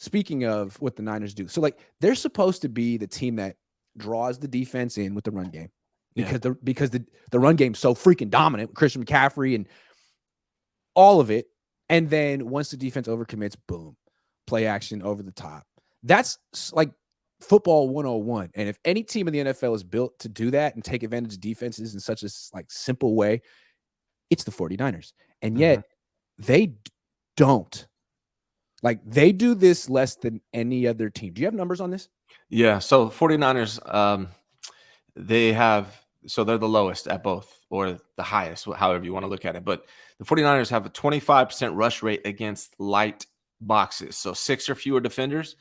speaking of what the Niners do, so like they're supposed to be the team that draws the defense in with the run game Yeah. because the run game's so freaking dominant with Christian McCaffrey and all of it. And then once the defense overcommits, boom, play action over the top. That's like football 101. And if any team in the NFL is built to do that and take advantage of defenses in such a like simple way, it's the 49ers. And yet they don't. Like they do this less than any other team. Do you have numbers on this? Yeah. So 49ers, they're the lowest at both, or the highest, however you want to look at it. But the 49ers have a 25% rush rate against light boxes. So 6 or fewer defenders.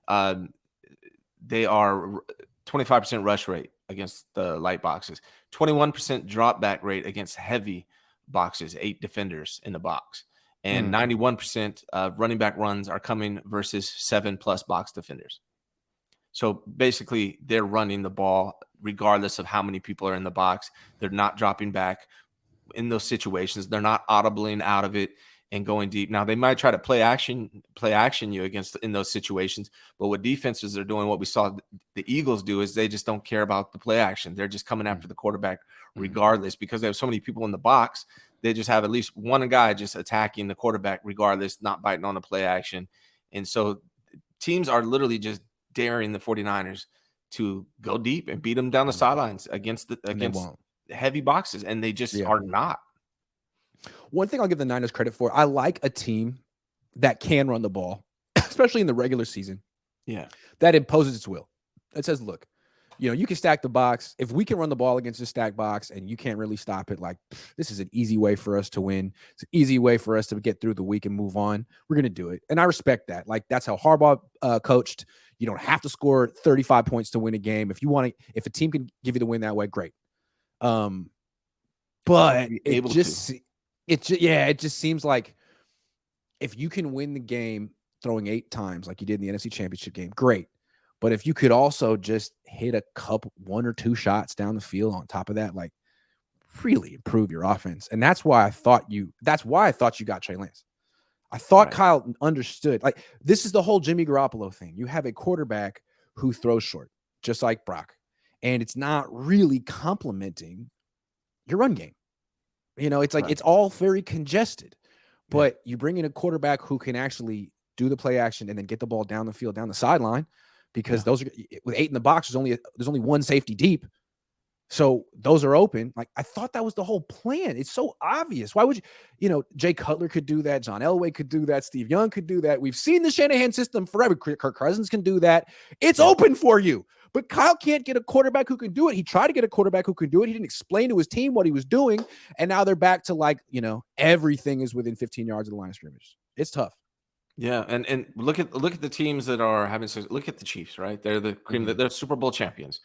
They are 25% rush rate against the light boxes, 21% drop back rate against heavy boxes, 8 defenders in the box. And 91% of running back runs are coming versus 7+ box defenders. So basically, they're running the ball regardless of how many people are in the box. They're not dropping back in those situations. They're not audibling out of it and going deep. Now, they might try to play action you against in those situations. But what defenses are doing, what we saw the Eagles do, is they just don't care about the play action. They're just coming after the quarterback regardless, because they have so many people in the box. They just have at least one guy just attacking the quarterback regardless, not biting on the play action. And so teams are literally just daring the 49ers to go deep and beat them down the sidelines against heavy boxes, and they just are not. One thing I'll give the Niners credit for, I like a team that can run the ball, especially in the regular season. Yeah. That imposes its will. It says, look, you can stack the box. If we can run the ball against a stack box and you can't really stop it, like, this is an easy way for us to win. It's an easy way for us to get through the week and move on. We're going to do it. And I respect that. Like, that's how Harbaugh coached. You don't have to score 35 points to win a game. If a team can give you the win that way, great. But it just seems like if you can win the game throwing 8 times like you did in the NFC Championship game, great. But if you could also just hit a couple, 1 or 2 shots down the field on top of that, like, really improve your offense. And that's why I thought you got Trey Lance. I thought Kyle understood. Like, this is the whole Jimmy Garoppolo thing. You have a quarterback who throws short, just like Brock, and it's not really complementing your run game. It's like it's all very congested. But you bring in a quarterback who can actually do the play action and then get the ball down the field, down the sideline, because those are, with 8 in the box, there's only 1 safety deep. So those are open. Like, I thought that was the whole plan. It's so obvious. Why would Jay Cutler could do that. John Elway could do that. Steve Young could do that. We've seen the Shanahan system forever. Kirk Cousins can do that. It's open for you. But Kyle can't get a quarterback who can do it. He tried to get a quarterback who can do it. He didn't explain to his team what he was doing. And now they're back to everything is within 15 yards of the line of scrimmage. It's tough. Yeah, and look at the teams that are having success. Look at the Chiefs, right? They're the cream. They're Super Bowl champions.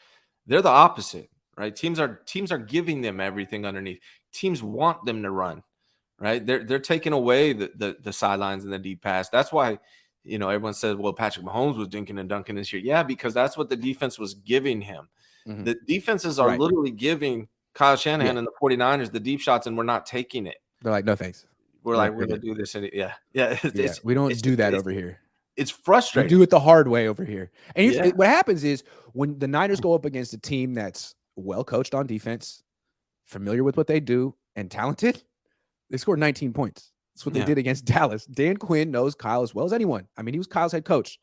They're the opposite, right? Teams are giving them everything underneath. Teams want them to run, right? They're taking away the sidelines and the deep pass. That's why everyone says, well, Patrick Mahomes was dinking and dunking this year. Yeah, because that's what the defense was giving him. The defenses are literally giving Kyle Shanahan and the 49ers the deep shots, and we're not taking it. They're like, no thanks. We're like, we're going to do this. And we don't do that over here. It's frustrating. We do it the hard way over here. And what happens is when the Niners go up against a team that's well coached on defense, familiar with what they do, and talented, they scored 19 points. That's what they did against Dallas. Dan Quinn knows Kyle as well as anyone. I mean, he was Kyle's head coach.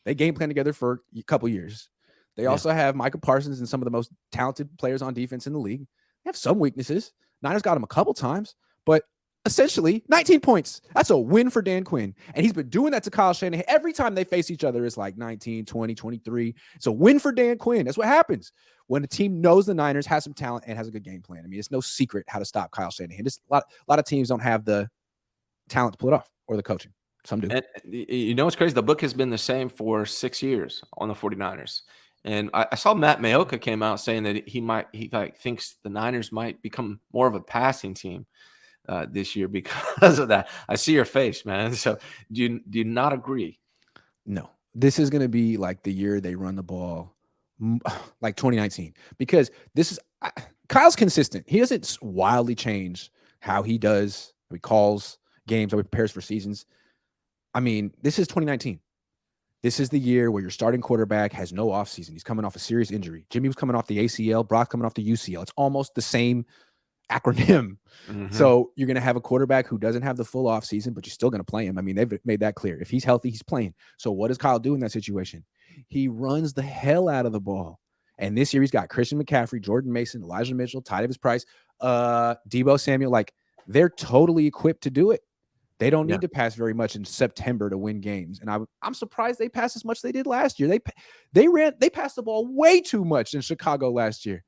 They game planned together for a couple years. They also have Micah Parsons and some of the most talented players on defense in the league. They have some weaknesses. Niners got him a couple times, but essentially 19 points. That's a win for Dan Quinn. And he's been doing that to Kyle Shanahan. Every time they face each other, it's like 19, 20, 23. It's a win for Dan Quinn. That's what happens when a team knows the Niners has some talent and has a good game plan. I mean, it's no secret how to stop Kyle Shanahan. Just a lot of teams don't have the talent to pull it off, or the coaching. Some do. And it's crazy. The book has been the same for 6 years on the 49ers. And I saw Matt Mayoka came out saying that he thinks the Niners might become more of a passing team this year because of that. I see your face, man. So do you not agree? No. This is going to be like the year they run the ball, like 2019, because Kyle's consistent. He doesn't wildly change how he does. He calls games, how he prepares for seasons. I mean, this is 2019. This is the year where your starting quarterback has no offseason. He's coming off a serious injury. Jimmy was coming off the ACL. Brock coming off the UCL. It's almost the same acronym. So you're going to have a quarterback who doesn't have the full offseason, but you're still going to play him. I mean, they've made that clear. If he's healthy, he's playing. So what does Kyle do in that situation? He runs the hell out of the ball. And this year he's got Christian McCaffrey, Jordan Mason, Elijah Mitchell, Ty Davis Price, Deebo Samuel. Like, they're totally equipped to do it. They don't need to pass very much in September to win games. And I'm surprised they passed as much as they did last year. They passed the ball way too much in Chicago last year.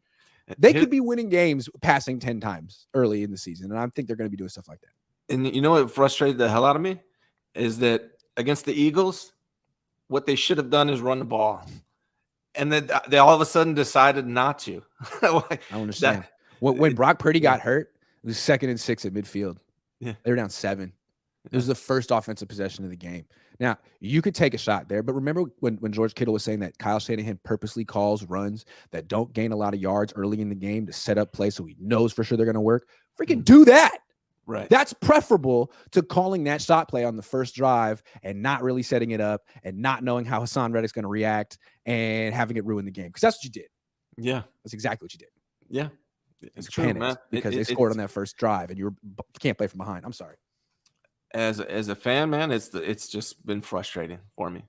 They could be winning games passing 10 times early in the season. And I think they're going to be doing stuff like that. And you know what frustrated the hell out of me is that against the Eagles, what they should have done is run the ball. And then they all of a sudden decided not to. I understand. When Brock Purdy got hurt, it was 2nd and 6 at midfield. Yeah. They were down 7. It was the first offensive possession of the game. Now, you could take a shot there, but remember when George Kittle was saying that Kyle Shanahan purposely calls runs that don't gain a lot of yards early in the game to set up plays so he knows for sure they're going to work? Freaking do that. Right. That's preferable to calling that shot play on the first drive and not really setting it up and not knowing how Hassan Reddick's going to react and having it ruin the game. Because that's what you did. Yeah. That's exactly what you did. Yeah. It's true, man. Because they scored on that first drive and you can't play from behind. I'm sorry. As a fan, man, it's just been frustrating for me.